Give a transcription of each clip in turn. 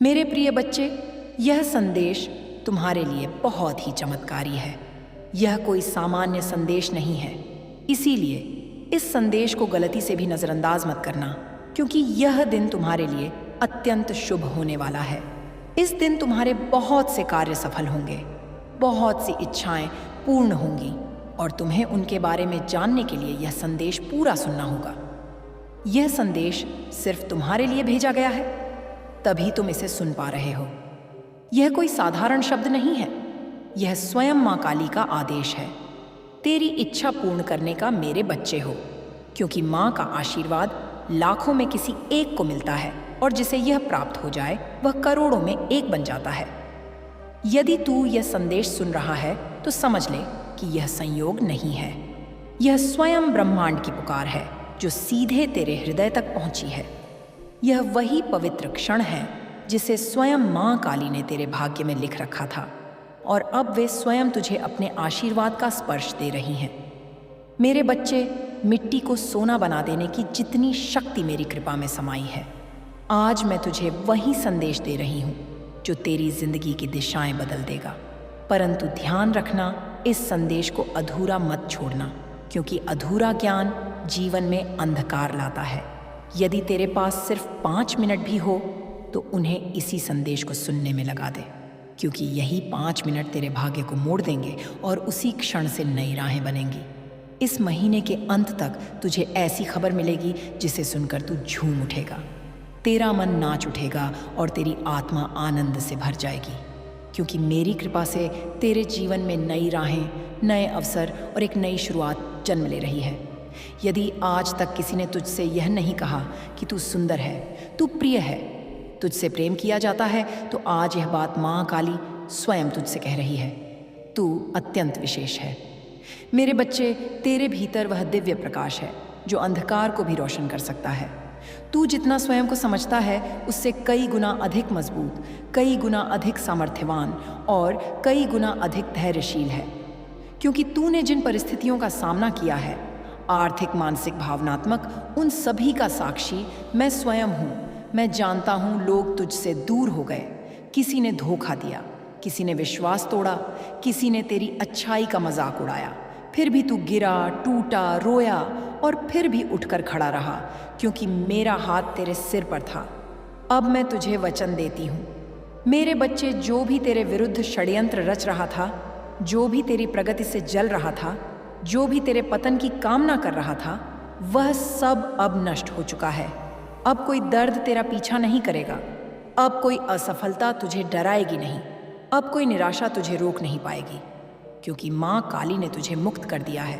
मेरे प्रिय बच्चे, यह संदेश तुम्हारे लिए बहुत ही चमत्कारी है। यह कोई सामान्य संदेश नहीं है, इसीलिए इस संदेश को गलती से भी नज़रअंदाज मत करना, क्योंकि यह दिन तुम्हारे लिए अत्यंत शुभ होने वाला है। इस दिन तुम्हारे बहुत से कार्य सफल होंगे, बहुत सी इच्छाएं पूर्ण होंगी और तुम्हें उनके बारे में जानने के लिए यह संदेश पूरा सुनना होगा। यह संदेश सिर्फ तुम्हारे लिए भेजा गया है, तभी तुम इसे सुन पा रहे हो। यह कोई साधारण शब्द नहीं है, यह स्वयं माँ काली का आदेश है। तेरी इच्छा पूर्ण करने का मेरे बच्चे हो, क्योंकि माँ का आशीर्वाद लाखों में किसी एक को मिलता है और जिसे यह प्राप्त हो जाए वह करोड़ों में एक बन जाता है। यदि तू यह संदेश सुन रहा है तो समझ ले कि यह संयोग नहीं है, यह स्वयं ब्रह्मांड की पुकार है जो सीधे तेरे हृदय तक पहुंची है। यह वही पवित्र क्षण है जिसे स्वयं माँ काली ने तेरे भाग्य में लिख रखा था और अब वे स्वयं तुझे अपने आशीर्वाद का स्पर्श दे रही हैं। मेरे बच्चे, मिट्टी को सोना बना देने की जितनी शक्ति मेरी कृपा में समाई है, आज मैं तुझे वही संदेश दे रही हूँ जो तेरी जिंदगी की दिशाएं बदल देगा। परंतु ध्यान रखना, इस संदेश को अधूरा मत छोड़ना, क्योंकि अधूरा ज्ञान जीवन में अंधकार लाता है। यदि तेरे पास सिर्फ 5 मिनट भी हो तो उन्हें इसी संदेश को सुनने में लगा दे, क्योंकि यही 5 मिनट तेरे भाग्य को मोड़ देंगे और उसी क्षण से नई राहें बनेंगी। इस महीने के अंत तक तुझे ऐसी खबर मिलेगी जिसे सुनकर तू झूम उठेगा, तेरा मन नाच उठेगा और तेरी आत्मा आनंद से भर जाएगी, क्योंकि मेरी कृपा से तेरे जीवन में नई राहें, नए अवसर और एक नई शुरुआत जन्म ले रही है। यदि आज तक किसी ने तुझसे यह नहीं कहा कि तू सुंदर है, तू प्रिय है, तुझसे प्रेम किया जाता है, तो आज यह बात माँ काली स्वयं तुझसे कह रही है, तू अत्यंत विशेष है। मेरे बच्चे, तेरे भीतर वह दिव्य प्रकाश है जो अंधकार को भी रोशन कर सकता है। तू जितना स्वयं को समझता है उससे कई गुना अधिक मजबूत, कई गुना अधिक सामर्थ्यवान और कई गुना अधिक धैर्यशील है, क्योंकि तूने जिन परिस्थितियों का सामना किया है, आर्थिक, मानसिक, भावनात्मक, उन सभी का साक्षी मैं स्वयं हूँ। मैं जानता हूँ लोग तुझसे दूर हो गए, किसी ने धोखा दिया, किसी ने विश्वास तोड़ा, किसी ने तेरी अच्छाई का मजाक उड़ाया, फिर भी तू गिरा, टूटा, रोया और फिर भी उठकर खड़ा रहा, क्योंकि मेरा हाथ तेरे सिर पर था। अब मैं तुझे वचन देती हूँ, मेरे बच्चे, जो भी तेरे विरुद्ध षड्यंत्र रच रहा था, जो भी तेरी प्रगति से जल रहा था, जो भी तेरे पतन की कामना कर रहा था, वह सब अब नष्ट हो चुका है। अब कोई दर्द तेरा पीछा नहीं करेगा, अब कोई असफलता तुझे डराएगी नहीं, अब कोई निराशा तुझे रोक नहीं पाएगी, क्योंकि माँ काली ने तुझे मुक्त कर दिया है।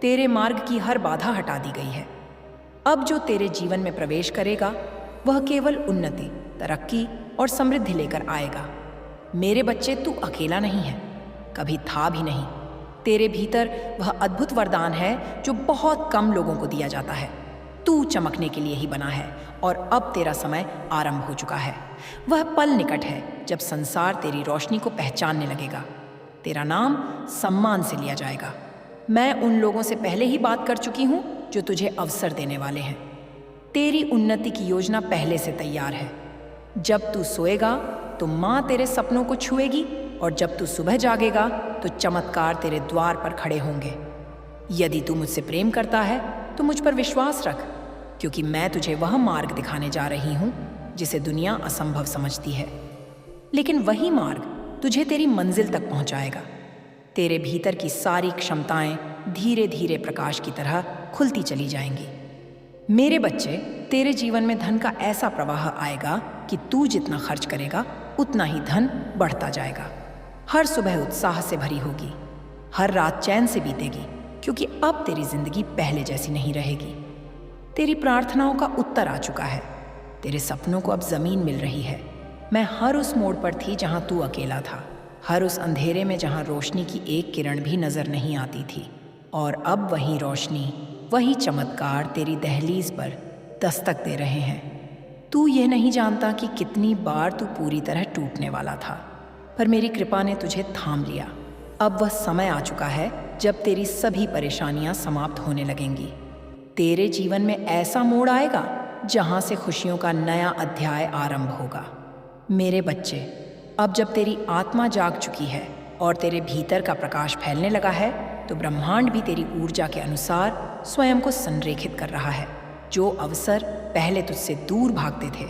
तेरे मार्ग की हर बाधा हटा दी गई है। अब जो तेरे जीवन में प्रवेश करेगा वह केवल उन्नति, तरक्की और समृद्धि लेकर आएगा। मेरे बच्चे, तू अकेला नहीं है, कभी था भी नहीं। तेरे भीतर वह अद्भुत वरदान है जो बहुत कम लोगों को दिया जाता है। तू चमकने के लिए ही बना है और अब तेरा समय आरंभ हो चुका है। वह पल निकट है जब संसार तेरी रोशनी को पहचानने लगेगा। तेरा नाम सम्मान से लिया जाएगा। मैं उन लोगों से पहले ही बात कर चुकी हूँ जो तुझे अवसर देने वाले हैं। तेरी उन्नति की योजना पहले से तैयार है। जब तू सोएगा तो माँ तेरे सपनों को छुएगी और जब तू सुबह जागेगा तो चमत्कार तेरे द्वार पर खड़े होंगे। यदि तू मुझसे प्रेम करता है तो मुझ पर विश्वास रख, क्योंकि मैं तुझे वह मार्ग दिखाने जा रही हूँ जिसे दुनिया असंभव समझती है, लेकिन वही मार्ग तुझे तेरी मंजिल तक पहुँचाएगा। तेरे भीतर की सारी क्षमताएं धीरे धीरे प्रकाश की तरह खुलती चली जाएंगी। मेरे बच्चे, तेरे जीवन में धन का ऐसा प्रवाह आएगा कि तू जितना खर्च करेगा उतना ही धन बढ़ता जाएगा। हर सुबह उत्साह से भरी होगी, हर रात चैन से बीतेगी, क्योंकि अब तेरी जिंदगी पहले जैसी नहीं रहेगी। तेरी प्रार्थनाओं का उत्तर आ चुका है, तेरे सपनों को अब जमीन मिल रही है। मैं हर उस मोड़ पर थी जहां तू अकेला था, हर उस अंधेरे में जहां रोशनी की एक किरण भी नजर नहीं आती थी, और अब वही रोशनी, वही चमत्कार तेरी दहलीज पर दस्तक दे रहे हैं। तू यह नहीं जानता कि कितनी बार तू पूरी तरह टूटने वाला था, पर मेरी कृपा ने तुझे थाम लिया। अब वह समय आ चुका है जब तेरी सभी परेशानियां समाप्त होने लगेंगी। तेरे जीवन में ऐसा मोड़ आएगा जहां से खुशियों का नया अध्याय आरंभ होगा। मेरे बच्चे, अब जब तेरी आत्मा जाग चुकी है और तेरे भीतर का प्रकाश फैलने लगा है, तो ब्रह्मांड भी तेरी ऊर्जा के अनुसार स्वयं को संरेखित कर रहा है। जो अवसर पहले तुझसे दूर भागते थे,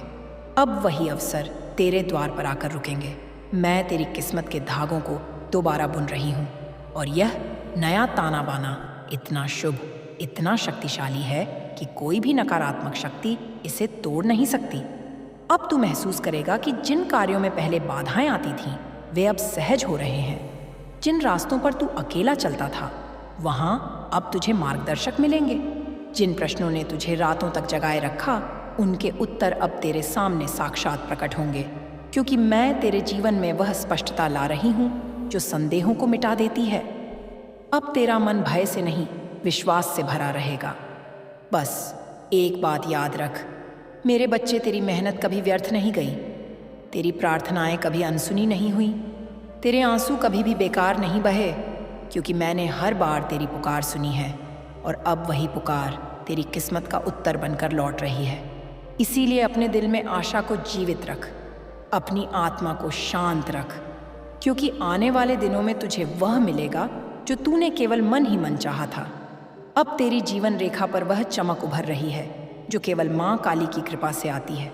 अब वही अवसर तेरे द्वार पर आकर रुकेंगे। मैं तेरी किस्मत के धागों को दोबारा बुन रही हूँ और यह नया ताना बाना इतना शुभ, इतना शक्तिशाली है कि कोई भी नकारात्मक शक्ति इसे तोड़ नहीं सकती। अब तू महसूस करेगा कि जिन कार्यों में पहले बाधाएं आती थीं, वे अब सहज हो रहे हैं। जिन रास्तों पर तू अकेला चलता था, वहां अब तुझे मार्गदर्शक मिलेंगे। जिन प्रश्नों ने तुझे रातों तक जगाए रखा, उनके उत्तर अब तेरे सामने साक्षात प्रकट होंगे, क्योंकि मैं तेरे जीवन में वह स्पष्टता ला रही हूं जो संदेहों को मिटा देती है। अब तेरा मन भय से नहीं, विश्वास से भरा रहेगा। बस एक बात याद रख, मेरे बच्चे, तेरी मेहनत कभी व्यर्थ नहीं गई। तेरी प्रार्थनाएं कभी अनसुनी नहीं हुई। तेरे आंसू कभी भी बेकार नहीं बहे, क्योंकि मैंने हर बार तेरी पुकार सुनी है और अब वही पुकार तेरी किस्मत का उत्तर बनकर लौट रही है। इसीलिए अपने दिल में आशा को जीवित रख, अपनी आत्मा को शांत रख, क्योंकि आने वाले दिनों में तुझे वह मिलेगा जो तूने केवल मन ही मन चाहा था। अब तेरी जीवन रेखा पर वह चमक उभर रही है जो केवल माँ काली की कृपा से आती है।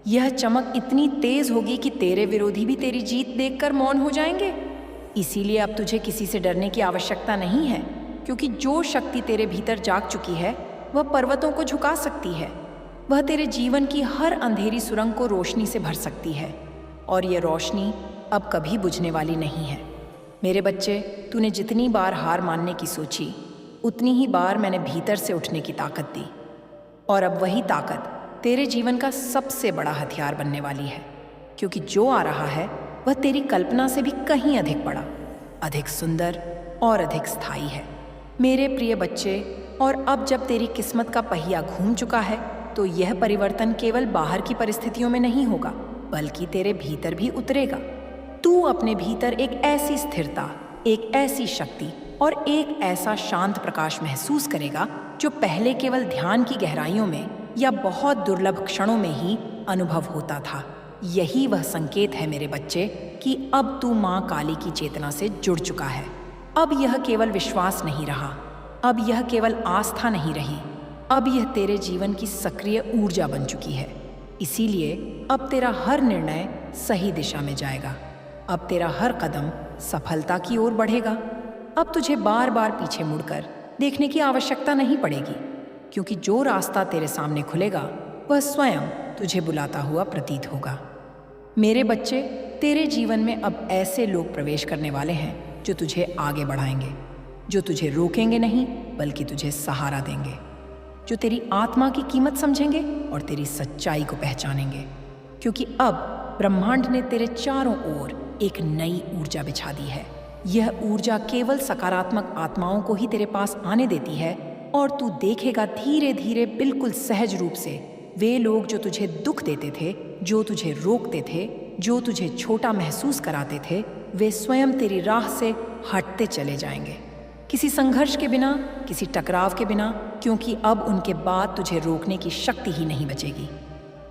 यह चमक इतनी तेज होगी कि तेरे विरोधी भी तेरी जीत देखकर मौन हो जाएंगे। इसीलिए अब तुझे किसी से डरने की आवश्यकता नहीं है, क्योंकि जो शक्ति तेरे भीतर जाग चुकी है वह पर्वतों को झुका सकती है। वह तेरे जीवन की हर अंधेरी सुरंग को रोशनी से भर सकती है, और यह रोशनी अब कभी बुझने वाली नहीं है। मेरे बच्चे, तूने जितनी बार हार मानने की सोची, उतनी ही बार मैंने भीतर से उठने की ताकत दी, और अब वही ताकत तेरे जीवन का सबसे बड़ा हथियार बनने वाली है, क्योंकि जो आ रहा है वह तेरी कल्पना से भी कहीं अधिक बड़ा, अधिक सुंदर और अधिक स्थायी है। मेरे प्रिय बच्चे, और अब जब तेरी किस्मत का पहिया घूम चुका है, तो यह परिवर्तन केवल बाहर की परिस्थितियों में नहीं होगा, बल्कि तेरे भीतर भी उतरेगा। तू अपने भीतर एक ऐसी स्थिरता, एक ऐसी शक्ति और एक ऐसा शांत प्रकाश महसूस करेगा जो पहले केवल ध्यान की गहराइयों में या बहुत दुर्लभ क्षणों में ही अनुभव होता था। यही वह संकेत है मेरे बच्चे कि अब तू माँ काली की चेतना से जुड़ चुका है। अब यह केवल विश्वास नहीं रहा, अब यह केवल आस्था नहीं रही, अब यह तेरे जीवन की सक्रिय ऊर्जा बन चुकी है। इसीलिए अब तेरा हर निर्णय सही दिशा में जाएगा। अब तेरा हर कदम सफलता की ओर बढ़ेगा। अब तुझे बार बार पीछे मुड़कर देखने की आवश्यकता नहीं पड़ेगी, क्योंकि जो रास्ता तेरे सामने खुलेगा वह स्वयं तुझे बुलाता हुआ प्रतीत होगा। मेरे बच्चे, तेरे जीवन में अब ऐसे लोग प्रवेश करने वाले हैं जो तुझे आगे बढ़ाएंगे, जो तुझे रोकेंगे नहीं बल्कि तुझे सहारा देंगे, जो तेरी आत्मा की कीमत समझेंगे और तेरी सच्चाई को पहचानेंगे, क्योंकि अब ब्रह्मांड ने तेरे चारों ओर एक नई ऊर्जा बिछा दी है। यह ऊर्जा केवल सकारात्मक आत्माओं को ही तेरे पास आने देती है, और तू देखेगा धीरे धीरे, बिल्कुल सहज रूप से, वे लोग जो तुझे दुख देते थे, जो तुझे रोकते थे, जो तुझे छोटा महसूस कराते थे, वे स्वयं तेरी राह से हटते चले जाएंगे, किसी संघर्ष के बिना, किसी टकराव के बिना, क्योंकि अब उनके बाद तुझे रोकने की शक्ति ही नहीं बचेगी।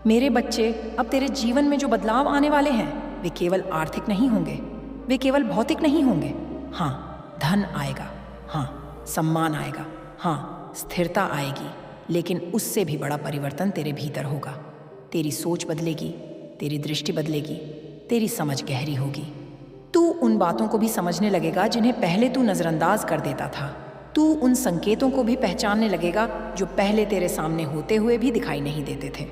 मेरे बच्चे, अब तेरे जीवन में जो बदलाव आने वाले हैं वे केवल आर्थिक नहीं होंगे, वे केवल भौतिक नहीं होंगे। हाँ, धन आएगा, हाँ, सम्मान आएगा, हाँ, स्थिरता आएगी, लेकिन उससे भी बड़ा परिवर्तन तेरे भीतर होगा। तेरी सोच बदलेगी, तेरी दृष्टि बदलेगी, तेरी समझ गहरी होगी। तू उन बातों को भी समझने लगेगा जिन्हें पहले तू नज़रअंदाज कर देता था। तू उन संकेतों को भी पहचानने लगेगा जो पहले तेरे सामने होते हुए भी दिखाई नहीं देते थे,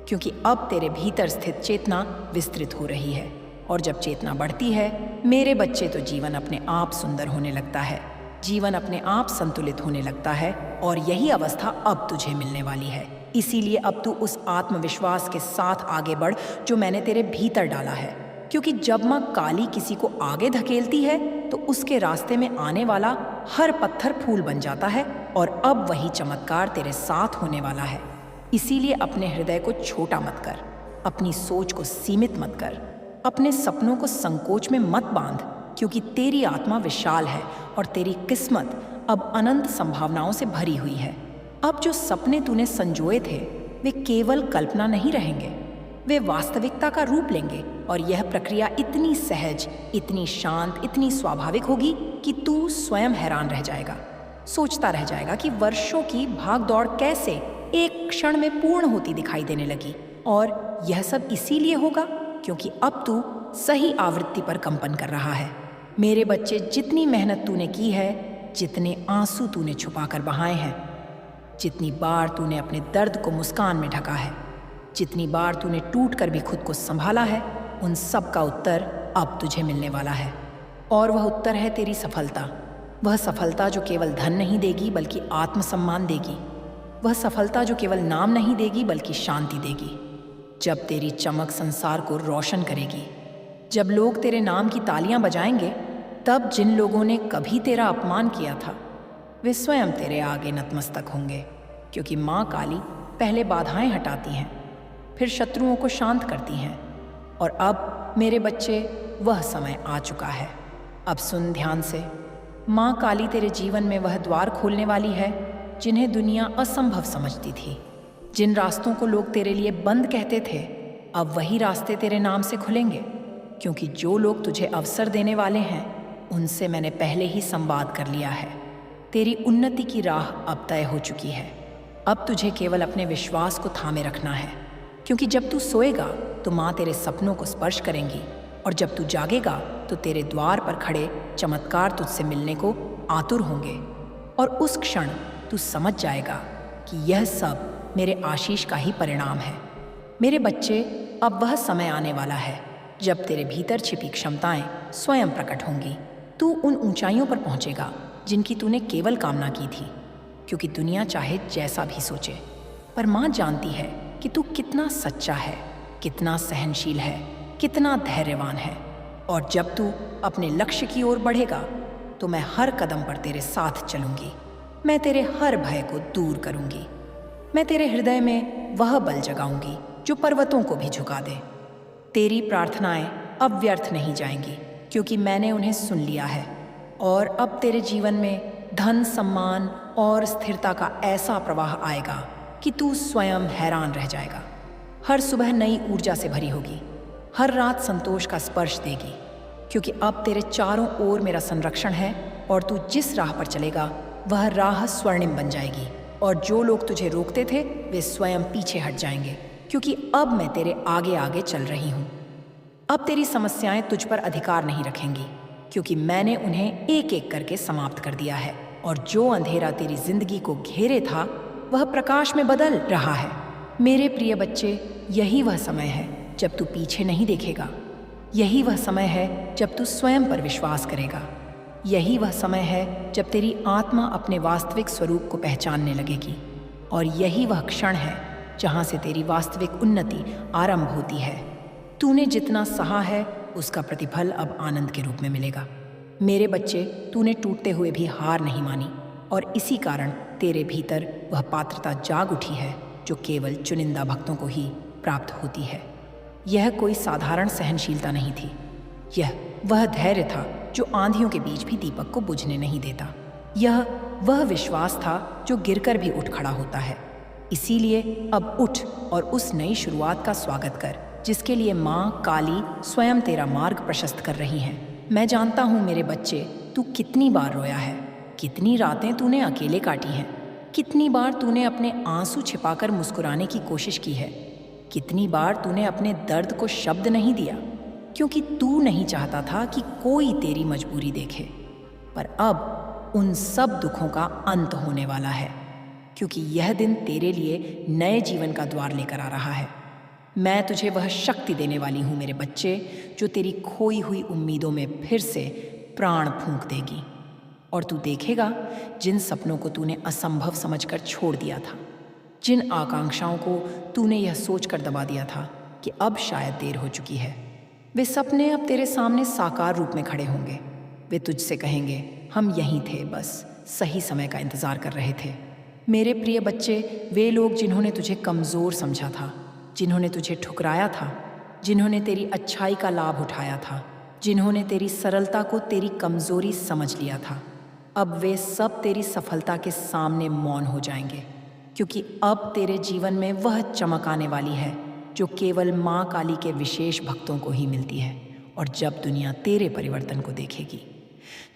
क्योंकि अब तेरे भीतर स्थित चेतना विस्तृत हो रही है, और जब चेतना बढ़ती है, मेरे बच्चे, तो जीवन अपने आप सुंदर होने लगता है, जीवन अपने आप संतुलित होने लगता है, और यही अवस्था अब तुझे मिलने वाली है। इसीलिए अब तू उस आत्मविश्वास के साथ आगे बढ़ जो मैंने तेरे भीतर डाला है, क्योंकि जब माँ काली किसी को आगे धकेलती है तो उसके रास्ते में आने वाला हर पत्थर फूल बन जाता है, और अब वही चमत्कार तेरे साथ होने वाला है। इसीलिए अपने हृदय को छोटा मत कर, अपनी सोच को सीमित मत कर, अपने सपनों को संकोच में मत बांध, क्योंकि तेरी आत्मा विशाल है और तेरी किस्मत अब अनंत संभावनाओं से भरी हुई है। अब जो सपने तूने संजोए थे वे केवल कल्पना नहीं रहेंगे, वे वास्तविकता का रूप लेंगे और यह प्रक्रिया इतनी सहज, इतनी शांत, इतनी स्वाभाविक होगी कि तू स्वयं हैरान रह जाएगा। सोचता रह जाएगा कि वर्षों की भागदौड़ कैसे एक क्षण में पूर्ण होती दिखाई देने लगी। और यह सब इसीलिए होगा क्योंकि अब तू सही आवृत्ति पर कंपन कर रहा है। मेरे बच्चे, जितनी मेहनत तूने की है, जितने आंसू तूने छुपाकर बहाए हैं, जितनी बार तूने अपने दर्द को मुस्कान में ढका है, जितनी बार तूने टूट कर भी खुद को संभाला है, उन सब का उत्तर अब तुझे मिलने वाला है। और वह उत्तर है तेरी सफलता। वह सफलता जो केवल धन नहीं देगी बल्कि आत्मसम्मान देगी। वह सफलता जो केवल नाम नहीं देगी बल्कि शांति देगी। जब तेरी चमक संसार को रोशन करेगी, जब लोग तेरे नाम की तालियां बजाएंगे, तब जिन लोगों ने कभी तेरा अपमान किया था वे स्वयं तेरे आगे नतमस्तक होंगे। क्योंकि माँ काली पहले बाधाएं हटाती हैं, फिर शत्रुओं को शांत करती हैं। और अब मेरे बच्चे, वह समय आ चुका है। अब सुन ध्यान से। माँ काली तेरे जीवन में वह द्वार खोलने वाली है जिन्हें दुनिया असंभव समझती थी। जिन रास्तों को लोग तेरे लिए बंद कहते थे, अब वही रास्ते तेरे नाम से खुलेंगे। क्योंकि जो लोग तुझे अवसर देने वाले हैं, उनसे मैंने पहले ही संवाद कर लिया है। तेरी उन्नति की राह अब तय हो चुकी है। अब तुझे केवल अपने विश्वास को थामे रखना है। क्योंकि जब तू सोएगा तो माँ तेरे सपनों को स्पर्श करेंगी, और जब तू जागेगा तो तेरे द्वार पर खड़े चमत्कार तुझसे मिलने को आतुर होंगे। और उस क्षण तू समझ जाएगा कि यह सब मेरे आशीष का ही परिणाम है। मेरे बच्चे, अब वह समय आने वाला है जब तेरे भीतर छिपी क्षमताएं स्वयं प्रकट होंगी। तू उन ऊंचाइयों पर पहुंचेगा जिनकी तूने केवल कामना की थी। क्योंकि दुनिया चाहे जैसा भी सोचे, पर माँ जानती है कि तू कितना सच्चा है, कितना सहनशील है, कितना धैर्यवान है। और जब तू अपने लक्ष्य की ओर बढ़ेगा तो मैं हर कदम पर तेरे साथ चलूंगी। मैं तेरे हर भय को दूर करूंगी। मैं तेरे हृदय में वह बल जगाऊंगी जो पर्वतों को भी झुका दे। तेरी प्रार्थनाएं अब व्यर्थ नहीं जाएंगी, क्योंकि मैंने उन्हें सुन लिया है। और अब तेरे जीवन में धन, सम्मान और स्थिरता का ऐसा प्रवाह आएगा कि तू स्वयं हैरान रह जाएगा। हर सुबह नई ऊर्जा से भरी होगी, हर रात संतोष का स्पर्श देगी। क्योंकि अब तेरे चारों ओर मेरा संरक्षण है, और तू जिस राह पर चलेगा वह राह स्वर्णिम बन जाएगी। और जो लोग तुझे रोकते थे वे स्वयं पीछे हट जाएंगे, क्योंकि अब मैं तेरे आगे आगे चल रही हूँ। अब तेरी समस्याएं तुझ पर अधिकार नहीं रखेंगी, क्योंकि मैंने उन्हें एक एक करके समाप्त कर दिया है। और जो अंधेरा तेरी जिंदगी को घेरे था वह प्रकाश में बदल रहा है। मेरे प्रिय बच्चे, यही वह समय है जब तू पीछे नहीं देखेगा। यही वह समय है जब तू स्वयं पर विश्वास करेगा। यही वह समय है जब तेरी आत्मा अपने वास्तविक स्वरूप को पहचानने लगेगी। और यही वह क्षण है जहाँ से तेरी वास्तविक उन्नति आरंभ होती है। तूने जितना सहा है उसका प्रतिफल अब आनंद के रूप में मिलेगा। मेरे बच्चे, तूने टूटते हुए भी हार नहीं मानी, और इसी कारण तेरे भीतर वह पात्रता जाग उठी है जो केवल चुनिंदा भक्तों को ही प्राप्त होती है। यह कोई साधारण सहनशीलता नहीं थी, यह वह धैर्य था जो आंधियों के बीच भी दीपक को बुझने नहीं देता। यह वह विश्वास था जो गिरकर भी उठ खड़ा होता है। इसीलिए अब उठ और उस नई शुरुआत का स्वागत कर जिसके लिए माँ काली स्वयं तेरा मार्ग प्रशस्त कर रही हैं। मैं जानता हूँ मेरे बच्चे, तू कितनी बार रोया है, कितनी रातें तूने अकेले काटी हैं, कितनी बार तूने अपने आंसू छिपाकर मुस्कुराने की कोशिश की है, कितनी बार तूने अपने दर्द को शब्द नहीं दिया, क्योंकि तू नहीं चाहता था कि कोई तेरी मजबूरी देखे। पर अब उन सब दुखों का अंत होने वाला है, क्योंकि यह दिन तेरे लिए नए जीवन का द्वार लेकर आ रहा है। मैं तुझे वह शक्ति देने वाली हूँ मेरे बच्चे, जो तेरी खोई हुई उम्मीदों में फिर से प्राण फूंक देगी। और तू देखेगा जिन सपनों को तूने असंभव समझकर छोड़ दिया था, जिन आकांक्षाओं को तूने यह सोचकर दबा दिया था कि अब शायद देर हो चुकी है, वे सपने अब तेरे सामने साकार रूप में खड़े होंगे। वे तुझसे कहेंगे, हम यहीं थे, बस सही समय का इंतजार कर रहे थे। मेरे प्रिय बच्चे, वे लोग जिन्होंने तुझे कमज़ोर समझा था, जिन्होंने तुझे ठुकराया था, जिन्होंने तेरी अच्छाई का लाभ उठाया था, जिन्होंने तेरी सरलता को तेरी कमज़ोरी समझ लिया था, अब वे सब तेरी सफलता के सामने मौन हो जाएंगे। क्योंकि अब तेरे जीवन में वह चमक आने वाली है जो केवल माँ काली के विशेष भक्तों को ही मिलती है। और जब दुनिया तेरे परिवर्तन को देखेगी,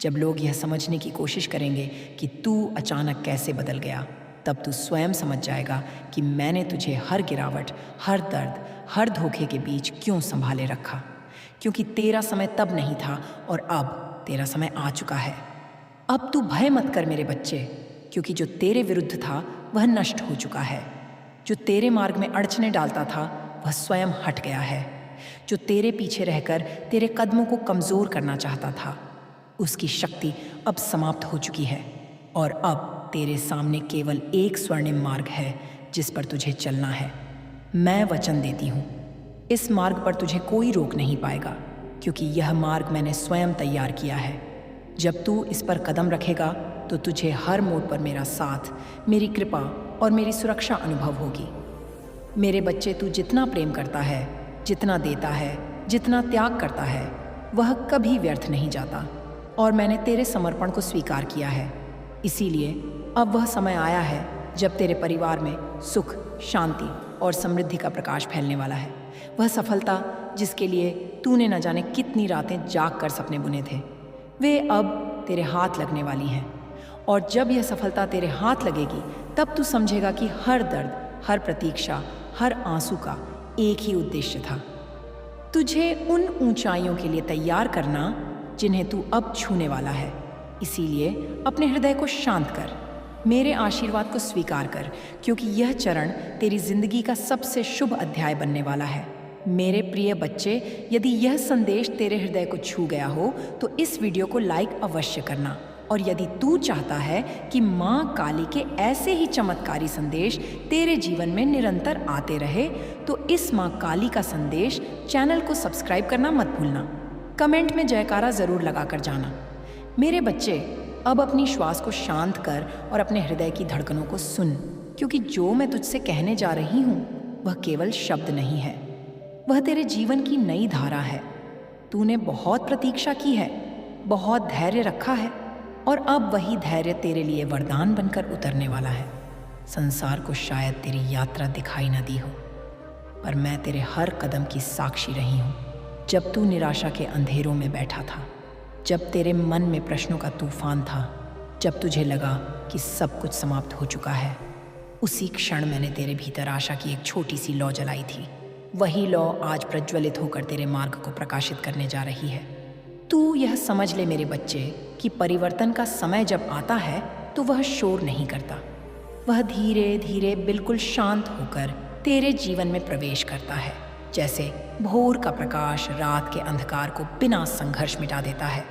जब लोग यह समझने की कोशिश करेंगे कि तू अचानक कैसे बदल गया, तब तू स्वयं समझ जाएगा कि मैंने तुझे हर गिरावट, हर दर्द, हर धोखे के बीच क्यों संभाले रखा। क्योंकि तेरा समय तब नहीं था और अब तेरा समय आ चुका है। अब तू भय मत कर मेरे बच्चे, क्योंकि जो तेरे विरुद्ध था वह नष्ट हो चुका है। जो तेरे मार्ग में अड़चने डालता था वह स्वयं हट गया है। जो तेरे पीछे रहकर तेरे कदमों को कमज़ोर करना चाहता था, उसकी शक्ति अब समाप्त हो चुकी है। और अब तेरे सामने केवल एक स्वर्णिम मार्ग है जिस पर तुझे चलना है। मैं वचन देती हूँ, इस मार्ग पर तुझे कोई रोक नहीं पाएगा, क्योंकि यह मार्ग मैंने स्वयं तैयार किया है। जब तू इस पर कदम रखेगा तो तुझे हर मोड़ पर मेरा साथ, मेरी कृपा और मेरी सुरक्षा अनुभव होगी। मेरे बच्चे, तू जितना प्रेम करता है, जितना देता है, जितना त्याग करता है, वह कभी व्यर्थ नहीं जाता। और मैंने तेरे समर्पण को स्वीकार किया है। इसीलिए अब वह समय आया है जब तेरे परिवार में सुख, शांति और समृद्धि का प्रकाश फैलने वाला है। वह सफलता जिसके लिए तूने न जाने कितनी रातें जाग कर सपने बुने थे, वे अब तेरे हाथ लगने वाली हैं। और जब यह सफलता तेरे हाथ लगेगी, तब तू समझेगा कि हर दर्द, हर प्रतीक्षा, हर आंसू का एक ही उद्देश्य था, तुझे उन ऊंचाइयों के लिए तैयार करना जिन्हें तू अब छूने वाला है। इसीलिए अपने हृदय को शांत कर, मेरे आशीर्वाद को स्वीकार कर, क्योंकि यह चरण तेरी जिंदगी का सबसे शुभ अध्याय बनने वाला है। मेरे प्रिय बच्चे, यदि यह संदेश तेरे हृदय को छू गया हो तो इस वीडियो को लाइक अवश्य करना। और यदि तू चाहता है कि माँ काली के ऐसे ही चमत्कारी संदेश तेरे जीवन में निरंतर आते रहे, तो इस माँ काली का संदेश चैनल को सब्सक्राइब करना मत भूलना। कमेंट में जयकारा जरूर लगा कर जाना। मेरे बच्चे, अब अपनी श्वास को शांत कर और अपने हृदय की धड़कनों को सुन, क्योंकि जो मैं तुझसे कहने जा रही हूँ वह केवल शब्द नहीं है, वह तेरे जीवन की नई धारा है। तूने बहुत प्रतीक्षा की है, बहुत धैर्य रखा है, और अब वही धैर्य तेरे लिए वरदान बनकर उतरने वाला है। संसार को शायद तेरी यात्रा दिखाई न दी हो, पर मैं तेरे हर कदम की साक्षी रही हूँ। जब तू निराशा के अंधेरों में बैठा था, जब तेरे मन में प्रश्नों का तूफान था, जब तुझे लगा कि सब कुछ समाप्त हो चुका है, उसी क्षण मैंने तेरे भीतर आशा की एक छोटी सी लौ जलाई थी। वही लौ आज प्रज्वलित होकर तेरे मार्ग को प्रकाशित करने जा रही है। तू यह समझ ले मेरे बच्चे कि परिवर्तन का समय जब आता है तो वह शोर नहीं करता, वह धीरे धीरे बिल्कुल शांत होकर तेरे जीवन में प्रवेश करता है। जैसे भोर का प्रकाश रात के अंधकार को बिना संघर्ष मिटा देता है,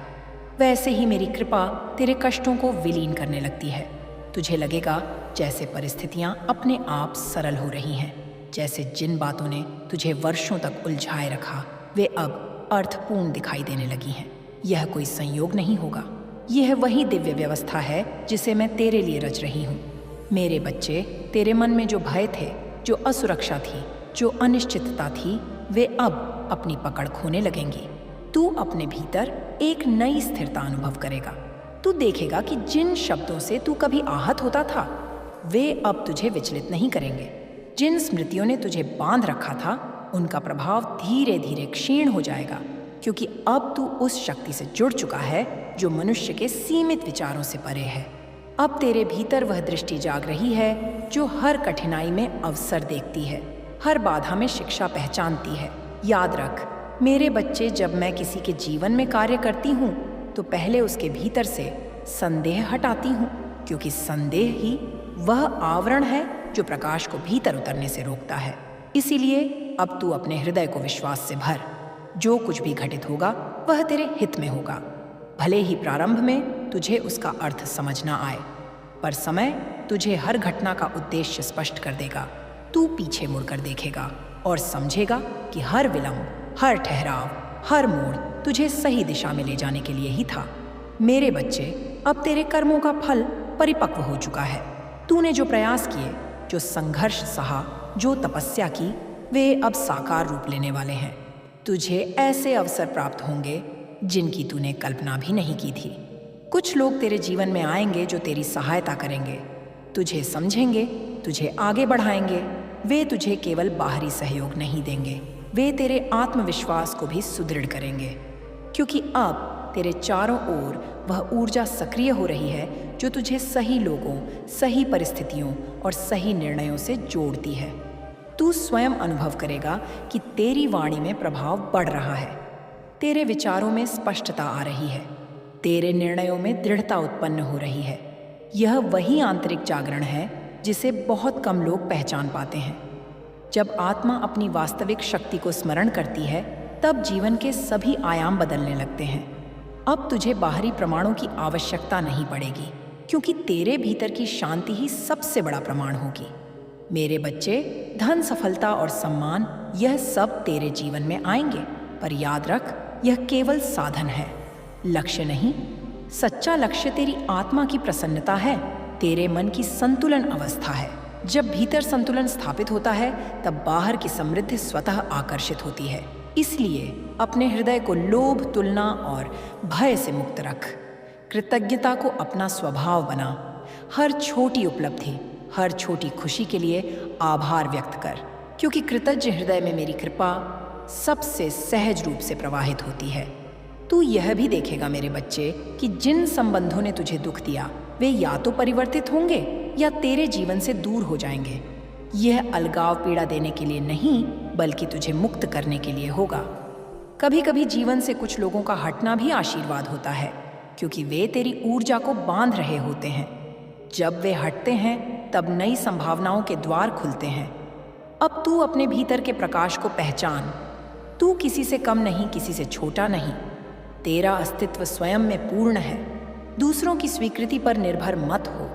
वैसे ही मेरी कृपा तेरे कष्टों को विलीन करने लगती है। तुझे लगेगा जैसे परिस्थितियां अपने आप सरल हो रही हैं, जैसे जिन बातों ने तुझे वर्षों तक उलझाए रखा वे अब अर्थपूर्ण दिखाई देने लगी हैं। यह कोई संयोग नहीं होगा, यह वही दिव्य व्यवस्था है जिसे मैं तेरे लिए रच रही हूँ। मेरे बच्चे, तेरे मन में जो भय थे, जो असुरक्षा थी, जो अनिश्चितता थी, वे अब अपनी पकड़ खोने लगेंगी। तू अपने भीतर एक नई स्थिरता अनुभव करेगा। तू देखेगा कि जिन शब्दों से तू कभी आहत होता था, वे अब तुझे विचलित नहीं करेंगे। जिन स्मृतियों ने तुझे बांध रखा था, उनका प्रभाव धीरे धीरे क्षीण हो जाएगा, क्योंकि अब तू उस शक्ति से जुड़ चुका है जो मनुष्य के सीमित विचारों से परे है। अब तेरे भीतर वह दृष्टि जाग रही है जो हर कठिनाई में अवसर देखती है, हर बाधा में शिक्षा पहचानती है। याद रख मेरे बच्चे, जब मैं किसी के जीवन में कार्य करती हूँ तो पहले उसके भीतर से संदेह हटाती हूँ, क्योंकि संदेह ही वह आवरण है जो प्रकाश को भीतर उतरने से रोकता है। इसीलिए अब तू अपने हृदय को विश्वास से भर। जो कुछ भी घटित होगा वह तेरे हित में होगा। भले ही प्रारंभ में तुझे उसका अर्थ समझ ना आए, पर समय तुझे हर घटना का उद्देश्य स्पष्ट कर देगा। तू पीछे मुड़कर देखेगा और समझेगा कि हर विलंब, हर ठहराव, हर मोड़ तुझे सही दिशा में ले जाने के लिए ही था। मेरे बच्चे, अब तेरे कर्मों का फल परिपक्व हो चुका है। तूने जो प्रयास किए, जो संघर्ष सहा, जो तपस्या की, वे अब साकार रूप लेने वाले हैं। तुझे ऐसे अवसर प्राप्त होंगे जिनकी तूने कल्पना भी नहीं की थी। कुछ लोग तेरे जीवन में आएंगे जो तेरी सहायता करेंगे, तुझे समझेंगे, तुझे आगे बढ़ाएंगे वे तुझे केवल बाहरी सहयोग नहीं देंगे, वे तेरे आत्मविश्वास को भी सुदृढ़ करेंगे, क्योंकि अब तेरे चारों ओर वह ऊर्जा सक्रिय हो रही है जो तुझे सही लोगों, सही परिस्थितियों और सही निर्णयों से जोड़ती है। तू स्वयं अनुभव करेगा कि तेरी वाणी में प्रभाव बढ़ रहा है, तेरे विचारों में स्पष्टता आ रही है, तेरे निर्णयों में दृढ़ता उत्पन्न हो रही है। यह वही आंतरिक जागरण है जिसे बहुत कम लोग पहचान पाते हैं। जब आत्मा अपनी वास्तविक शक्ति को स्मरण करती है, तब जीवन के सभी आयाम बदलने लगते हैं। अब तुझे बाहरी प्रमाणों की आवश्यकता नहीं पड़ेगी, क्योंकि तेरे भीतर की शांति ही सबसे बड़ा प्रमाण होगी। मेरे बच्चे, धन, सफलता और सम्मान, यह सब तेरे जीवन में आएंगे, पर याद रख, यह केवल साधन है, लक्ष्य नहीं। सच्चा लक्ष्य तेरी आत्मा की प्रसन्नता है, तेरे मन की संतुलन अवस्था है। जब भीतर संतुलन स्थापित होता है, तब बाहर की समृद्धि स्वतः आकर्षित होती है। इसलिए अपने हृदय को लोभ, तुलना और भय से मुक्त रख। कृतज्ञता को अपना स्वभाव बना। हर छोटी उपलब्धि, हर छोटी खुशी के लिए आभार व्यक्त कर, क्योंकि कृतज्ञ हृदय में मेरी कृपा सबसे सहज रूप से प्रवाहित होती है। तू यह भी देखेगा मेरे बच्चे कि जिन संबंधों ने तुझे दुख दिया, वे या तो परिवर्तित होंगे या तेरे जीवन से दूर हो जाएंगे। यह अलगाव पीड़ा देने के लिए नहीं, बल्कि तुझे मुक्त करने के लिए होगा। कभी कभी जीवन से कुछ लोगों का हटना भी आशीर्वाद होता है, क्योंकि वे तेरी ऊर्जा को बांध रहे होते हैं। जब वे हटते हैं, तब नई संभावनाओं के द्वार खुलते हैं। अब तू अपने भीतर के प्रकाश को पहचान। तू किसी से कम नहीं, किसी से छोटा नहीं। तेरा अस्तित्व स्वयं में पूर्ण है। दूसरों की स्वीकृति पर निर्भर मत हो,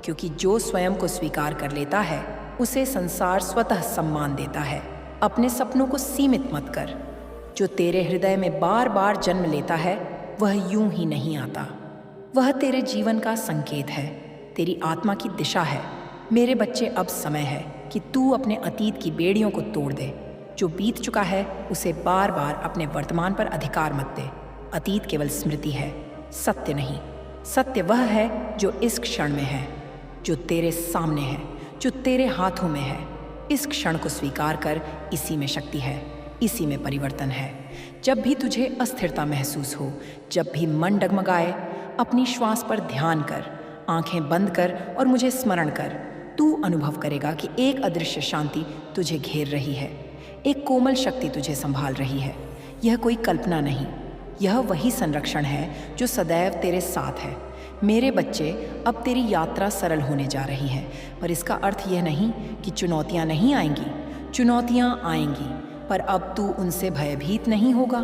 क्योंकि जो स्वयं को स्वीकार कर लेता है, उसे संसार स्वतः सम्मान देता है। अपने सपनों को सीमित मत कर। जो तेरे हृदय में बार बार जन्म लेता है, वह यूं ही नहीं आता। वह तेरे जीवन का संकेत है, तेरी आत्मा की दिशा है। मेरे बच्चे, अब समय है कि तू अपने अतीत की बेड़ियों को तोड़ दे। जो बीत चुका है, उसे बार बार अपने वर्तमान पर अधिकार मत दे। अतीत केवल स्मृति है, सत्य नहीं। सत्य वह है जो इस क्षण में है, जो तेरे सामने है, जो तेरे हाथों में है। इस क्षण को स्वीकार कर। इसी में शक्ति है, इसी में परिवर्तन है। जब भी तुझे अस्थिरता महसूस हो, जब भी मन डगमगाए, अपनी श्वास पर ध्यान कर, आंखें बंद कर और मुझे स्मरण कर। तू अनुभव करेगा कि एक अदृश्य शांति तुझे घेर रही है, एक कोमल शक्ति तुझे संभाल रही है। यह कोई कल्पना नहीं, यह वही संरक्षण है जो सदैव तेरे साथ है। मेरे बच्चे, अब तेरी यात्रा सरल होने जा रही है, पर इसका अर्थ यह नहीं कि चुनौतियां नहीं आएंगी। चुनौतियां आएंगी, पर अब तू उनसे भयभीत नहीं होगा।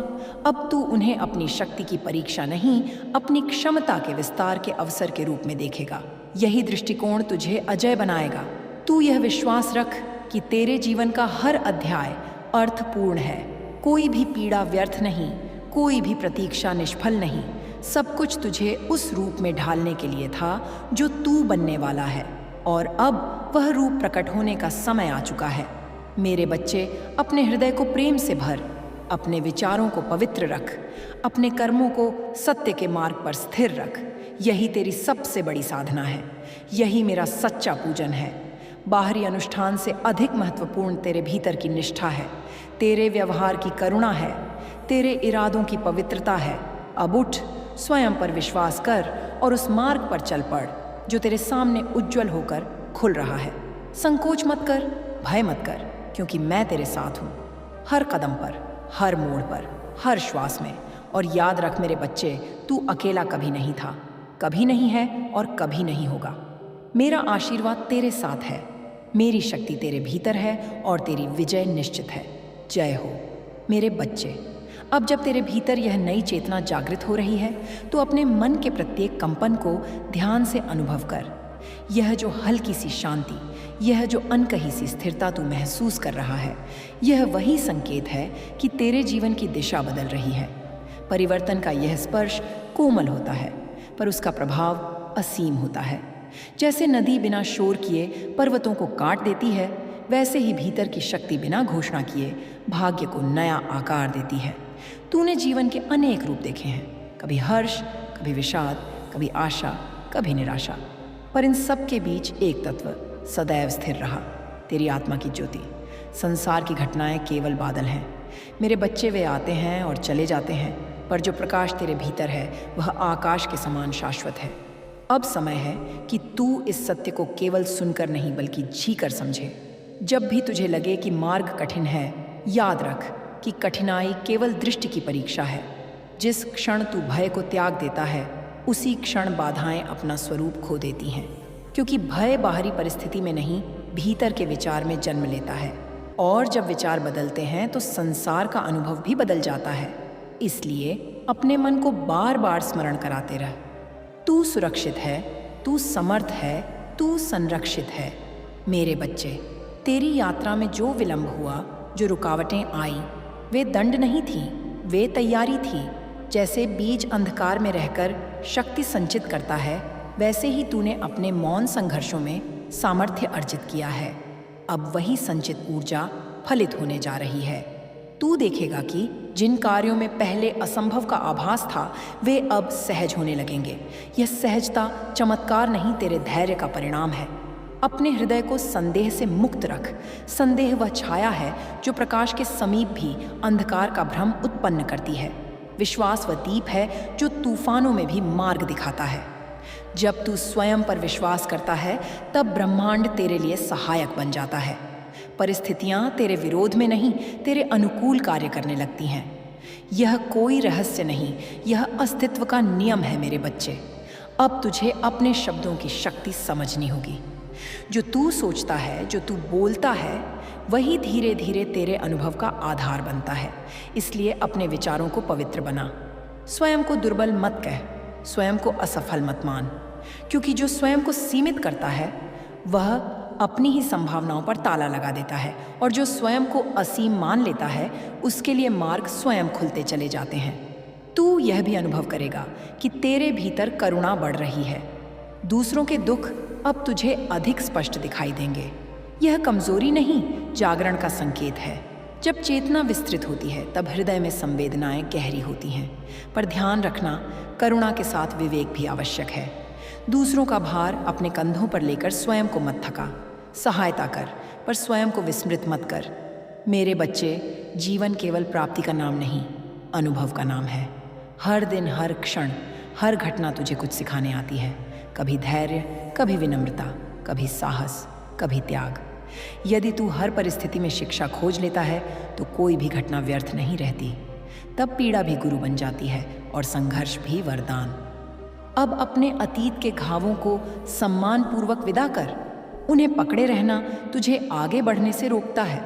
अब तू उन्हें अपनी शक्ति की परीक्षा नहीं, अपनी क्षमता के विस्तार के अवसर के रूप में देखेगा। यही दृष्टिकोण तुझे अजय बनाएगा। तू यह विश्वास रख कि तेरे जीवन का हर अध्याय अर्थपूर्ण है। कोई भी पीड़ा व्यर्थ नहीं, कोई भी प्रतीक्षा निष्फल नहीं। सब कुछ तुझे उस रूप में ढालने के लिए था जो तू बनने वाला है, और अब वह रूप प्रकट होने का समय आ चुका है। मेरे बच्चे, अपने हृदय को प्रेम से भर, अपने विचारों को पवित्र रख, अपने कर्मों को सत्य के मार्ग पर स्थिर रख। यही तेरी सबसे बड़ी साधना है, यही मेरा सच्चा पूजन है। बाहरी अनुष्ठान से अधिक महत्वपूर्ण तेरे भीतर की निष्ठा है, तेरे व्यवहार की करुणा है, तेरे इरादों की पवित्रता है। अब उठ, स्वयं पर विश्वास कर और उस मार्ग पर चल पड़ जो तेरे सामने उज्जवल होकर खुल रहा है। संकोच मत कर, भय मत कर, क्योंकि मैं तेरे साथ हूँ, हर कदम पर, हर मोड़ पर, हर श्वास में। और याद रख मेरे बच्चे, तू अकेला कभी नहीं था, कभी नहीं है और कभी नहीं होगा। मेरा आशीर्वाद तेरे साथ है, मेरी शक्ति तेरे भीतर है और तेरी विजय निश्चित है। जय हो मेरे बच्चे। अब जब तेरे भीतर यह नई चेतना जागृत हो रही है, तो अपने मन के प्रत्येक कंपन को ध्यान से अनुभव कर। यह जो हल्की सी शांति, यह जो अनकही सी स्थिरता तू महसूस कर रहा है, यह वही संकेत है कि तेरे जीवन की दिशा बदल रही है। परिवर्तन का यह स्पर्श कोमल होता है, पर उसका प्रभाव असीम होता है। जैसे नदी बिना शोर किए पर्वतों को काट देती है, वैसे ही भीतर की शक्ति बिना घोषणा किए भाग्य को नया आकार देती है। तूने जीवन के अनेक रूप देखे हैं, कभी हर्ष, कभी विषाद, कभी आशा, कभी निराशा, पर इन सब के बीच एक तत्व सदैव स्थिर रहा, तेरी आत्मा की ज्योति। संसार की घटनाएं केवल बादल हैं मेरे बच्चे, वे आते हैं और चले जाते हैं, पर जो प्रकाश तेरे भीतर है वह आकाश के समान शाश्वत है। अब समय है कि तू इस सत्य को केवल सुनकर नहीं बल्कि जीकर समझे। जब भी तुझे लगे कि मार्ग कठिन है, याद रख कि कठिनाई केवल दृष्टि की परीक्षा है। जिस क्षण तू भय को त्याग देता है, उसी क्षण बाधाएं अपना स्वरूप खो देती हैं, क्योंकि भय बाहरी परिस्थिति में नहीं, भीतर के विचार में जन्म लेता है। और जब विचार बदलते हैं तो संसार का अनुभव भी बदल जाता है। इसलिए अपने मन को बार बार स्मरण कराते रह। तू सुरक्षित है, तू समर्थ है, तू संरक्षित है। मेरे बच्चे, तेरी यात्रा में जो विलंब हुआ, जो रुकावटें आई, वे दंड नहीं थी, वे तैयारी थी। जैसे बीज अंधकार में रहकर शक्ति संचित करता है, वैसे ही तूने अपने मौन संघर्षों में सामर्थ्य अर्जित किया है। अब वही संचित ऊर्जा फलित होने जा रही है। तू देखेगा कि जिन कार्यों में पहले असंभव का आभास था, वे अब सहज होने लगेंगे। यह सहजता चमत्कार नहीं, तेरे धैर्य का परिणाम है। अपने हृदय को संदेह से मुक्त रख। संदेह वह छाया है जो प्रकाश के समीप भी अंधकार का भ्रम उत्पन्न करती है। विश्वास वह दीप है जो तूफानों में भी मार्ग दिखाता है। जब तू स्वयं पर विश्वास करता है, तब ब्रह्मांड तेरे लिए सहायक बन जाता है। परिस्थितियां तेरे विरोध में नहीं, तेरे अनुकूल कार्य करने लगती हैं। यह कोई रहस्य नहीं, यह अस्तित्व का नियम है मेरे बच्चे। अब तुझे अपने शब्दों की शक्ति समझनी होगी। जो तू सोचता है, जो तू बोलता है, वही धीरे धीरे तेरे अनुभव का आधार बनता है। इसलिए अपने विचारों को पवित्र बना। स्वयं को दुर्बल मत कह, स्वयं को असफल मत मान, क्योंकि जो स्वयं को सीमित करता है वह अपनी ही संभावनाओं पर ताला लगा देता है, और जो स्वयं को असीम मान लेता है उसके लिए मार्ग स्वयं खुलते चले जाते हैं। तू यह भी अनुभव करेगा कि तेरे भीतर करुणा बढ़ रही है। दूसरों के दुख अब तुझे अधिक स्पष्ट दिखाई देंगे। यह कमजोरी नहीं, जागरण का संकेत है। जब चेतना विस्तृत होती है तब हृदय में संवेदनाएं गहरी होती हैं। पर ध्यान रखना, करुणा के साथ विवेक भी आवश्यक है। दूसरों का भार अपने कंधों पर लेकर स्वयं को मत थका। सहायता कर, पर स्वयं को विस्मृत मत कर। मेरे बच्चे, जीवन केवल प्राप्ति का नाम नहीं, अनुभव का नाम है। हर दिन, हर क्षण, हर घटना तुझे कुछ सिखाने आती है। कभी धैर्य, कभी विनम्रता, कभी साहस, कभी त्याग। यदि तू हर परिस्थिति में शिक्षा खोज लेता है तो कोई भी घटना व्यर्थ नहीं रहती। तब पीड़ा भी गुरु बन जाती है और संघर्ष भी वरदान। अब अपने अतीत के घावों को सम्मानपूर्वक विदा कर। उन्हें पकड़े रहना तुझे आगे बढ़ने से रोकता है।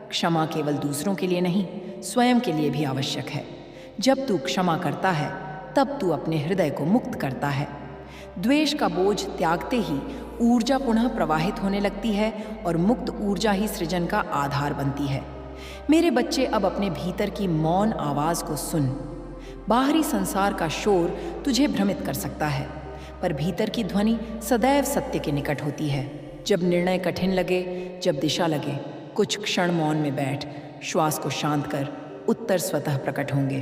क्षमा केवल दूसरों के लिए नहीं, स्वयं के लिए भी आवश्यक है। जब तू क्षमा करता है तब तू अपने हृदय को मुक्त करता है। द्वेष का बोझ त्यागते ही ऊर्जा पुनः प्रवाहित होने लगती है और मुक्त ऊर्जा ही सृजन का आधार बनती है। मेरे बच्चे, अब अपने भीतर की मौन आवाज को सुन। बाहरी संसार का शोर तुझे भ्रमित कर सकता है, पर भीतर की ध्वनि सदैव सत्य के निकट होती है। जब निर्णय कठिन लगे, जब दिशा लगे, कुछ क्षण मौन में बैठ, श्वास को शांत कर, उत्तर स्वतः प्रकट होंगे।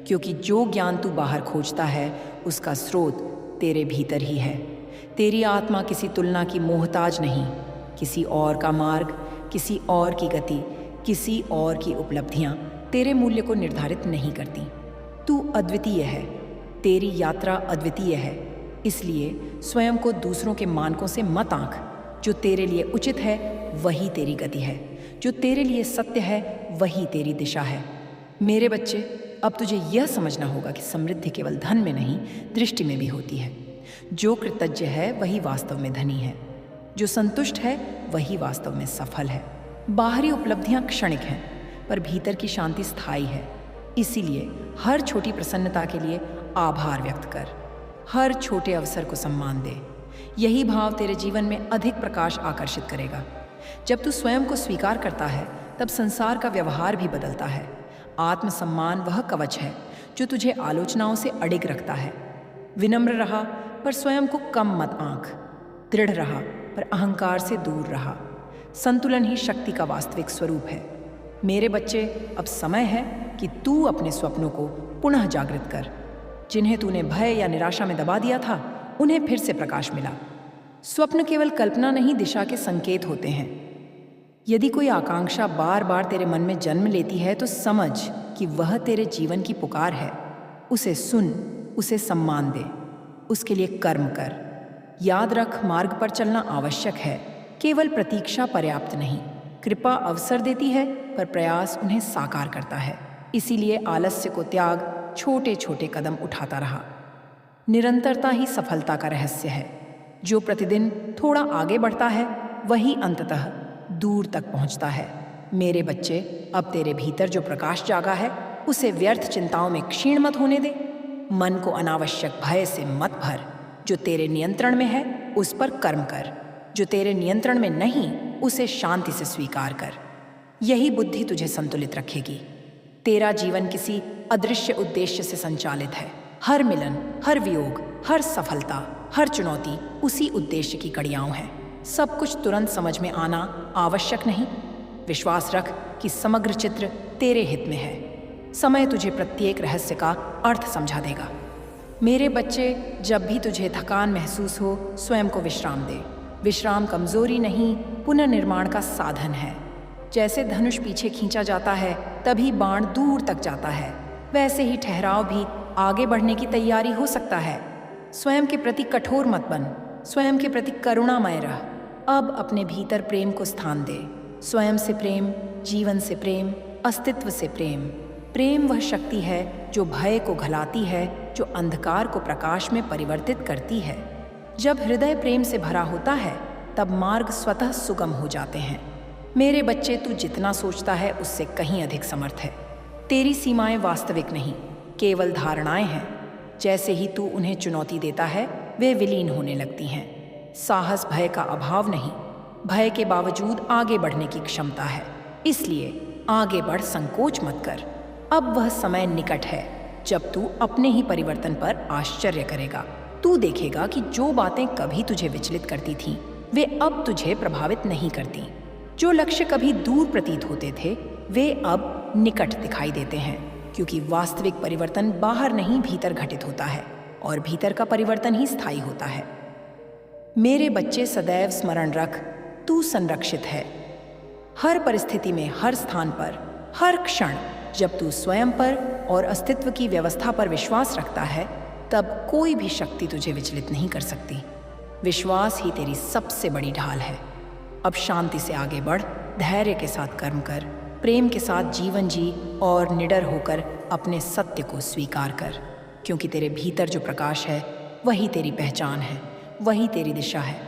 क्योंकि जो ज्ञान तू बाहर खोजता है उसका स्रोत तेरे भीतर ही है। तेरी आत्मा किसी तुलना की मोहताज नहीं। किसी और का मार्ग, किसी और की गति, किसी और की उपलब्धियां तेरे मूल्य को निर्धारित नहीं करती। तू अद्वितीय है, तेरी यात्रा अद्वितीय है। इसलिए स्वयं को दूसरों के मानकों से मत आंक। जो तेरे लिए उचित है वही तेरी गति है, जो तेरे लिए सत्य है वही तेरी दिशा है। मेरे बच्चे, अब तुझे यह समझना होगा कि समृद्धि केवल धन में नहीं, दृष्टि में भी होती है। जो कृतज्ञ है वही वास्तव में धनी है, जो संतुष्ट है वही वास्तव में सफल है। बाहरी उपलब्धियां क्षणिक हैं, पर भीतर की शांति स्थायी है। इसीलिए हर छोटी प्रसन्नता के लिए आभार व्यक्त कर, हर छोटे अवसर को सम्मान दे। यही भाव तेरे जीवन में अधिक प्रकाश आकर्षित करेगा। जब तू स्वयं को स्वीकार करता है तब संसार का व्यवहार भी बदलता है। आत्मसम्मान वह कवच है जो तुझे आलोचनाओं से अडिग रखता है। विनम्र रहा पर स्वयं को कम मत आंक। दृढ़ रहा पर अहंकार से दूर रहा। संतुलन ही शक्ति का वास्तविक स्वरूप है। मेरे बच्चे, अब समय है कि तू अपने स्वप्नों को पुनः जागृत कर। जिन्हें तूने भय या निराशा में दबा दिया था, उन्हें फिर से प्रकाश मिला। स्वप्न केवल कल्पना नहीं, दिशा के संकेत होते हैं। यदि कोई आकांक्षा बार बार तेरे मन में जन्म लेती है तो समझ कि वह तेरे जीवन की पुकार है। उसे सुन, उसे सम्मान दे, उसके लिए कर्म कर। याद रख, मार्ग पर चलना आवश्यक है, केवल प्रतीक्षा पर्याप्त नहीं। कृपा अवसर देती है पर प्रयास उन्हें साकार करता है। इसीलिए आलस्य को त्याग, छोटे छोटे कदम उठाता रहा। निरंतरता ही सफलता का रहस्य है। जो प्रतिदिन थोड़ा आगे बढ़ता है वही अंततः दूर तक पहुंचता है। मेरे बच्चे, अब तेरे भीतर जो प्रकाश जागा है उसे व्यर्थ चिंताओं में क्षीण मत होने दे। मन को अनावश्यक भय से मत भर। जो तेरे नियंत्रण में है उस पर कर्म कर, जो तेरे नियंत्रण में नहीं उसे शांति से स्वीकार कर। यही बुद्धि तुझे संतुलित रखेगी। तेरा जीवन किसी अदृश्य उद्देश्य से संचालित है। हर मिलन, हर वियोग, हर सफलता, हर चुनौती उसी उद्देश्य की कड़ियाँ हैं। सब कुछ तुरंत समझ में आना आवश्यक नहीं। विश्वास रख कि समग्र चित्र तेरे हित में है। समय तुझे प्रत्येक रहस्य का अर्थ समझा देगा। मेरे बच्चे, जब भी तुझे थकान महसूस हो, स्वयं को विश्राम दे। विश्राम कमजोरी नहीं, पुनर्निर्माण का साधन है। जैसे धनुष पीछे खींचा जाता है तभी बाण दूर तक जाता है, वैसे ही ठहराव भी आगे बढ़ने की तैयारी हो सकता है। स्वयं के प्रति कठोर मत बन, स्वयं के प्रति करुणामय रह। अब अपने भीतर प्रेम को स्थान दे। स्वयं से प्रेम, जीवन से प्रेम, अस्तित्व से प्रेम। प्रेम वह शक्ति है जो भय को घलाती है, जो अंधकार को प्रकाश में परिवर्तित करती है। जब हृदय प्रेम से भरा होता है तब मार्ग स्वतः सुगम हो जाते हैं। मेरे बच्चे, तू जितना सोचता है उससे कहीं अधिक समर्थ है। तेरी सीमाएं वास्तविक नहीं, केवल धारणाएं हैं। जैसे ही तू उन्हें चुनौती देता है वे विलीन होने लगती हैं। साहस भय का अभाव नहीं, भय के बावजूद आगे बढ़ने की क्षमता है। इसलिए आगे बढ़, संकोच मत कर। अब वह समय निकट है जब तू अपने ही परिवर्तन पर आश्चर्य करेगा। तू देखेगा कि जो बातें कभी तुझे विचलित करती थीं, वे अब तुझे प्रभावित नहीं करती। जो लक्ष्य कभी दूर प्रतीत होते थे वे अब निकट दिखाई देते हैं, क्योंकि वास्तविक परिवर्तन बाहर नहीं भीतर घटित होता है, और भीतर का परिवर्तन ही स्थायी होता है। मेरे बच्चे, सदैव स्मरण रख, तू संरक्षित है। हर परिस्थिति में, हर स्थान पर, हर क्षण जब तू स्वयं पर और अस्तित्व की व्यवस्था पर विश्वास रखता है तब कोई भी शक्ति तुझे विचलित नहीं कर सकती। विश्वास ही तेरी सबसे बड़ी ढाल है। अब शांति से आगे बढ़, धैर्य के साथ कर्म कर, प्रेम के साथ जीवन जी और निडर होकर अपने सत्य को स्वीकार कर, क्योंकि तेरे भीतर जो प्रकाश है वही तेरी पहचान है, वही तेरी दिशा है,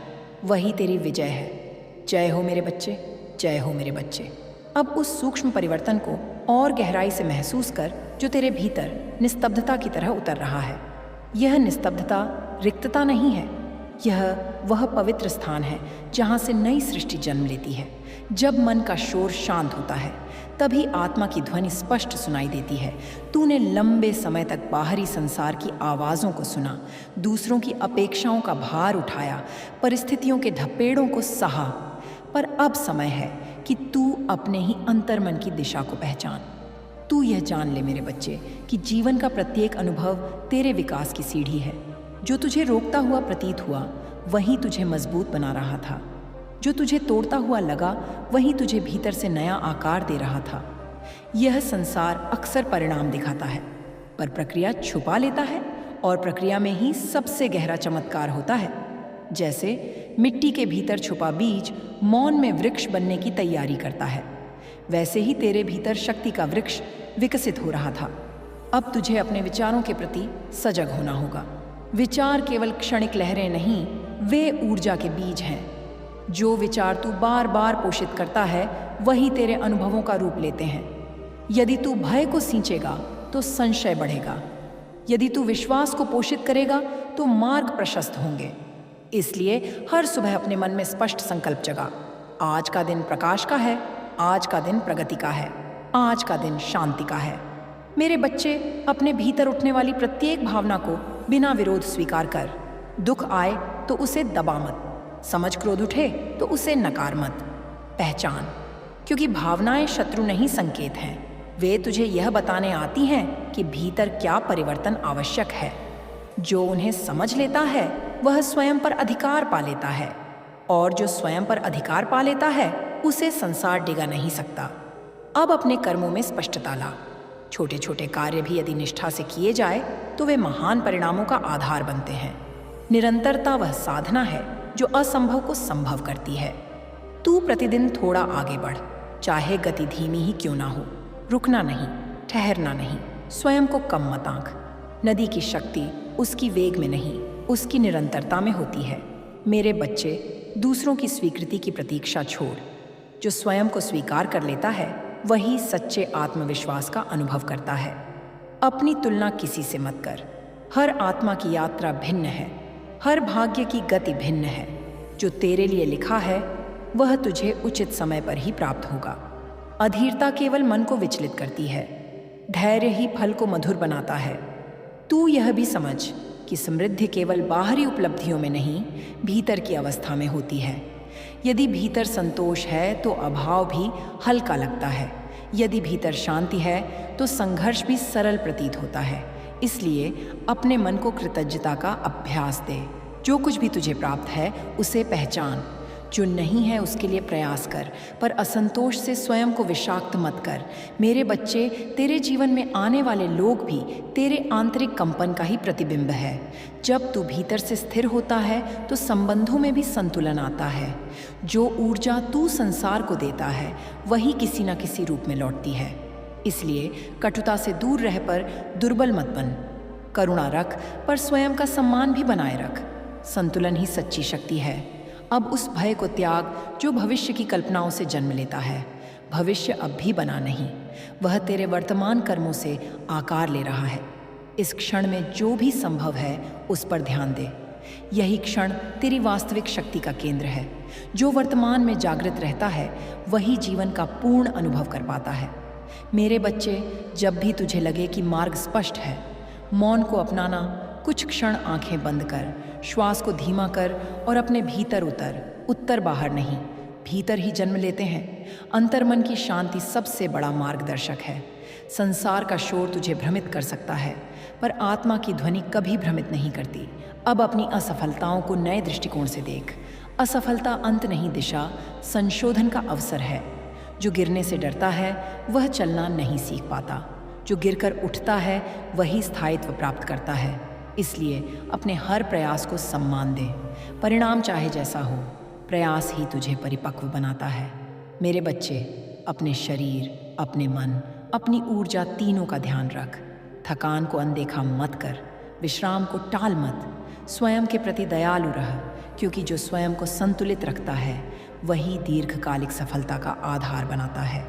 वही तेरी विजय है। जय हो मेरे बच्चे, जय हो मेरे बच्चे। अब उस सूक्ष्म परिवर्तन को और गहराई से महसूस कर जो तेरे भीतर निस्तब्धता की तरह उतर रहा है। यह निस्तब्धता रिक्तता नहीं है, यह वह पवित्र स्थान है जहाँ से नई सृष्टि जन्म लेती है। जब मन का शोर शांत होता है तभी आत्मा की ध्वनि स्पष्ट सुनाई देती है। तूने लंबे समय तक बाहरी संसार की आवाज़ों को सुना, दूसरों की अपेक्षाओं का भार उठाया, परिस्थितियों के धपेड़ों को सहा, पर अब समय है कि तू अपने ही अंतर्मन की दिशा को पहचान। तू यह जान ले मेरे बच्चे कि जीवन का प्रत्येक अनुभव तेरे विकास की सीढ़ी है। जो तुझे रोकता हुआ प्रतीत हुआ वही तुझे मजबूत बना रहा था। जो तुझे तोड़ता हुआ लगा वही तुझे भीतर से नया आकार दे रहा था। यह संसार अक्सर परिणाम दिखाता है पर प्रक्रिया छुपा लेता है, और प्रक्रिया में ही सबसे गहरा चमत्कार होता है। जैसे मिट्टी के भीतर छुपा बीज मौन में वृक्ष बनने की तैयारी करता है, वैसे ही तेरे भीतर शक्ति का वृक्ष विकसित हो रहा था। अब तुझे अपने विचारों के प्रति सजग होना होगा। विचार केवल क्षणिक लहरें नहीं, वे ऊर्जा के बीज हैं। जो विचार तू बार बार पोषित करता है वही तेरे अनुभवों का रूप लेते हैं। यदि तू भय को सींचेगा तो संशय बढ़ेगा, यदि तू विश्वास को पोषित करेगा तो मार्ग प्रशस्त होंगे। इसलिए हर सुबह अपने मन में स्पष्ट संकल्प जगा। आज का दिन प्रकाश का है, आज का दिन प्रगति का है, आज का दिन शांति का है। मेरे बच्चे, अपने भीतर उठने वाली प्रत्येक भावना को बिना विरोध स्वीकार कर। दुख आए तो उसे दबा मत, समझ क्रोध उठे तो उसे नकार मत, पहचान। क्योंकि भावनाएं शत्रु नहीं, संकेत हैं। वे तुझे यह बताने आती हैं कि भीतर क्या परिवर्तन आवश्यक है। जो उन्हें समझ लेता है वह स्वयं पर अधिकार पा लेता है, और जो स्वयं पर अधिकार पा लेता है उसे संसार डिगा नहीं सकता। अब अपने कर्मों में स्पष्टता ला। छोटे छोटे कार्य भी यदि निष्ठा से किए जाए तो वे महान परिणामों का आधार बनते हैं। निरंतरता वह साधना है जो असंभव को संभव करती है। तू प्रतिदिन थोड़ा आगे बढ़, चाहे गति धीमी ही क्यों ना हो। रुकना नहीं, ठहरना नहीं, स्वयं को कम मत आंक। नदी की शक्ति उसकी वेग में नहीं, उसकी निरंतरता में होती है। मेरे बच्चे, दूसरों की स्वीकृति की प्रतीक्षा छोड़। जो स्वयं को स्वीकार कर लेता है वही सच्चे आत्मविश्वास का अनुभव करता है। अपनी तुलना किसी से मत कर। हर आत्मा की यात्रा भिन्न है, हर भाग्य की गति भिन्न है। जो तेरे लिए लिखा है वह तुझे उचित समय पर ही प्राप्त होगा। अधीरता केवल मन को विचलित करती है, धैर्य ही फल को मधुर बनाता है। तू यह भी समझ कि समृद्धि केवल बाहरी उपलब्धियों में नहीं, भीतर की अवस्था में होती है। यदि भीतर संतोष है तो अभाव भी हल्का लगता है। यदि भीतर शांति है तो संघर्ष भी सरल प्रतीत होता है। इसलिए अपने मन को कृतज्ञता का अभ्यास दे। जो कुछ भी तुझे प्राप्त है उसे पहचान। जो नहीं है उसके लिए प्रयास कर, पर असंतोष से स्वयं को विषाक्त मत कर। मेरे बच्चे, तेरे जीवन में आने वाले लोग भी तेरे आंतरिक कंपन का ही प्रतिबिंब है। जब तू भीतर से स्थिर होता है तो संबंधों में भी संतुलन आता है। जो ऊर्जा तू संसार को देता है वही किसी न किसी रूप में लौटती है। इसलिए कटुता से दूर रह पर दुर्बल मत बन। करुणा रख पर स्वयं का सम्मान भी बनाए रख। संतुलन ही सच्ची शक्ति है। अब उस भय को त्याग जो भविष्य की कल्पनाओं से जन्म लेता है। भविष्य अब भी बना नहीं, वह तेरे वर्तमान कर्मों से आकार ले रहा है। इस क्षण में जो भी संभव है उस पर ध्यान दे। यही क्षण तेरी वास्तविक शक्ति का केंद्र है। जो वर्तमान में जागृत रहता है वही जीवन का पूर्ण अनुभव कर पाता है। मेरे बच्चे, जब भी तुझे लगे कि मार्ग स्पष्ट है, मौन को अपनाना। कुछ क्षण आंखें बंद कर, श्वास को धीमा कर और अपने भीतर उतर। उत्तर बाहर नहीं, भीतर ही जन्म लेते हैं। अंतर्मन की शांति सबसे बड़ा मार्गदर्शक है। संसार का शोर तुझे भ्रमित कर सकता है, पर आत्मा की ध्वनि कभी भ्रमित नहीं करती। अब अपनी असफलताओं को नए दृष्टिकोण से देख। असफलता अंत नहीं, दिशा संशोधन का अवसर है। जो गिरने से डरता है वह चलना नहीं सीख पाता। जो गिरकर उठता है वही स्थायित्व प्राप्त करता है। इसलिए अपने हर प्रयास को सम्मान दे। परिणाम चाहे जैसा हो, प्रयास ही तुझे परिपक्व बनाता है। मेरे बच्चे, अपने शरीर, अपने मन, अपनी ऊर्जा तीनों का ध्यान रख। थकान को अनदेखा मत कर, विश्राम को टाल मत। स्वयं के प्रति दयालु रह, क्योंकि जो स्वयं को संतुलित रखता है वही दीर्घकालिक सफलता का आधार बनाता है।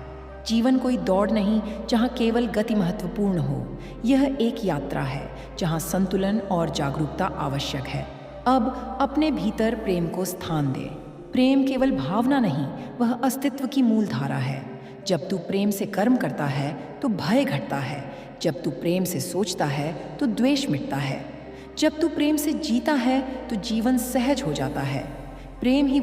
जीवन कोई दौड़ नहीं जहाँ केवल गति महत्वपूर्ण हो। यह एक यात्रा है जहाँ संतुलन और जागरूकता आवश्यक है। अब अपने भीतर प्रेम को स्थान दे। प्रेम केवल भावना नहीं, वह अस्तित्व की मूल धारा है। जब तू प्रेम से कर्म करता है तो भय घटता है। जब तू प्रेम से सोचता है तो द्वेष मिटता है। जब तू प्रेम से जीता है तो जीवन सहज हो जाता है। प्रेम ही